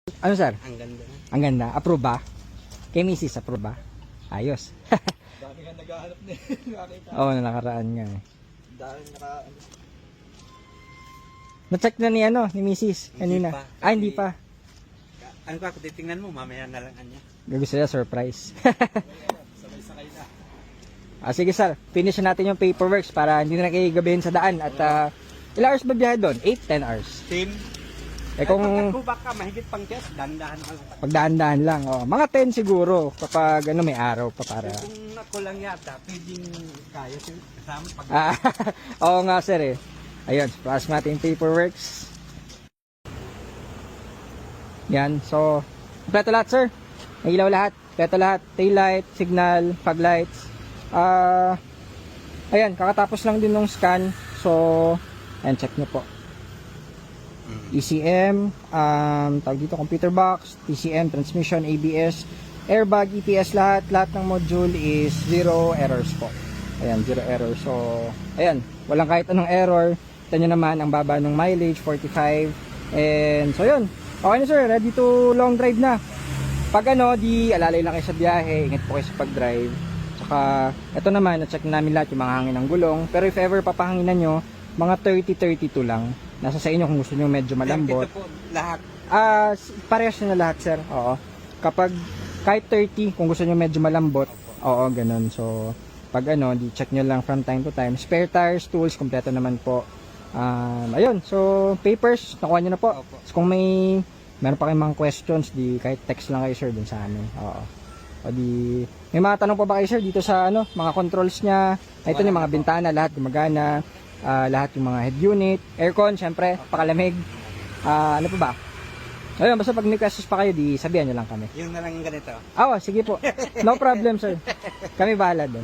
Ano sir? Ang ganda na. Ang ganda. Approve ba? Kay Mrs. approve ba? Ayos. Dami nga naghahanap na nakita. Oo, nakaraan nga eh. Dami naka... Na-check na ni ni Mrs. kanina. pa. Hindi pa. Ano ka, kung titingnan mo, mamaya na lang anya. Gusto niya surprise. Sabay-sakay na. Sige sir, finish na natin yung paperworks para hindi na kayo gabihin sa daan. At ilang hours ba biyahe doon? 8-10 hours. Team. Kung Pagkatubak ka, mahigit pang test, dandahan ka lang. pagdaan-daan lang. Mga 10 siguro kapag may araw pa para. Kung ako lang yata, pwedeng kaya kasama pag... Oo nga sir eh. Ayun, pass natin yung paperworks. Yan, so kompleto lahat sir. May ilaw lahat, kompleto lahat. Tail light, signal, fog lights. Ayan, kakatapos lang din ng scan. So, ayan, check nyo po. ECM, tawag dito, computer box, TCM, transmission, ABS, airbag, EPS, lahat ng module is 0 errors po. Ayan, 0 errors. So, ayan, walang kahit anong error. Ito nyo naman, ang baba ng mileage, 45. And, so yun. Okay na sir, ready to long drive na. Pag di alalay lang kayo sa biyahe, ingat po kayo sa pag-drive. Tsaka, ito naman, na-check namin lahat yung mga hangin ng gulong. Pero if ever papahanginan nyo, mga 30-32 lang. Nasa sa inyo kung gusto nyo medyo malambot. Ito po, lahat. Parehas na lahat sir. Oo. Kapag kahit 30, kung gusto nyo medyo malambot, oo, ganun. So, pag di check nyo lang from time to time. Spare tires, tools, kompleto naman po. Ayun, so papers, nakuha nyo na po. So, kung meron pa kayong mga questions, kahit text lang kayo sir dun sa amin. Oo. O may mga tanong pa ba kayo sir dito sa mga controls nya? Ito yung mga bintana, lahat gumagana. Lahat yung mga head unit, aircon, syempre, pakalamig. Ano pa ba? Ayun, basta pag may questions pa kayo, sabihan nyo lang kami. Yung na lang yung ganito. Sige po. No problem sir. Kami bahala doon.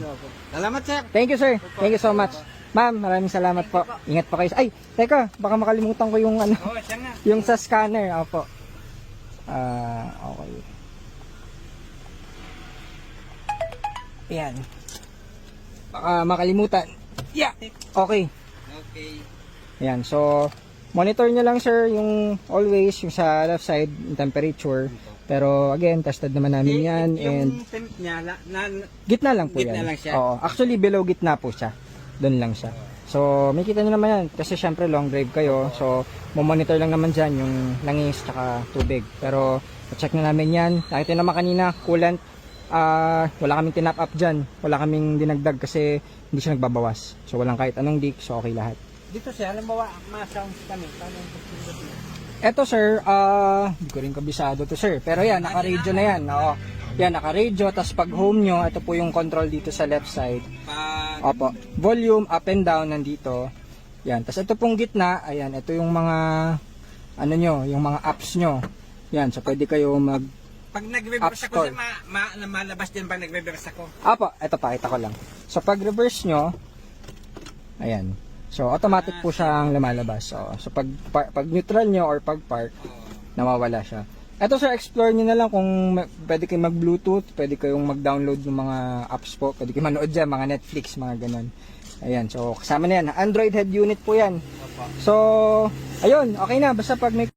Salamat sir. Thank you sir. Thank you so much. Ma'am, maraming salamat po. Ingat po kayo. Ay, teka, baka makalimutan ko yung Siya nga. yung sa scanner. Opo. Okay. Yan. Baka makalimutan. Yeah. Okay. Okay. Yan. So, monitor nyo lang sir yung always yung sa left side yung temperature. Pero again, tested naman namin yan. And Yung temp niya, gitna lang po gitna yan. lang siya. Oo. Actually, below gitna po siya. Doon lang siya. So, may kita nyo naman yan. Kasi syempre, long drive kayo. So, monitor lang naman dyan yung langis tsaka tubig. Pero, check na namin yan. Nakita naman kanina, coolant. Wala kaming tinap up dyan. Wala kaming dinagdag kasi hindi siya nagbabawas. So, walang kahit anong leak. So, okay lahat. Dito siya, halimbawa, ma-sounds kami. Paano yung Eto sir, hindi ko rin kabisado to sir. Pero yan, naka-radio na yan. Oo. Yan, naka-radio. Tapos pag home nyo, ito po yung control dito sa left side. Opo. Volume, up and down, nandito. Yan. Tapos ito pong gitna, ayan, ito yung mga, yung mga apps nyo. Yan, so pwede kayo Pag nag-reverse ako, Store. malabas din pag nag-reverse ako. Apo, ito pakita ko lang. So pag reverse nyo, ayan. So automatic po siyang lumalabas. So pag neutral nyo or pag park, nawawala siya. Ito sir, explore nyo na lang kung pwede kayong mag-bluetooth, pwede kayong mag-download ng mga apps po, pwede kayong manood dyan, mga Netflix, mga ganun. Ayan, so kasama na yan. Android head unit po yan. So, ayun, okay na. Basta pag may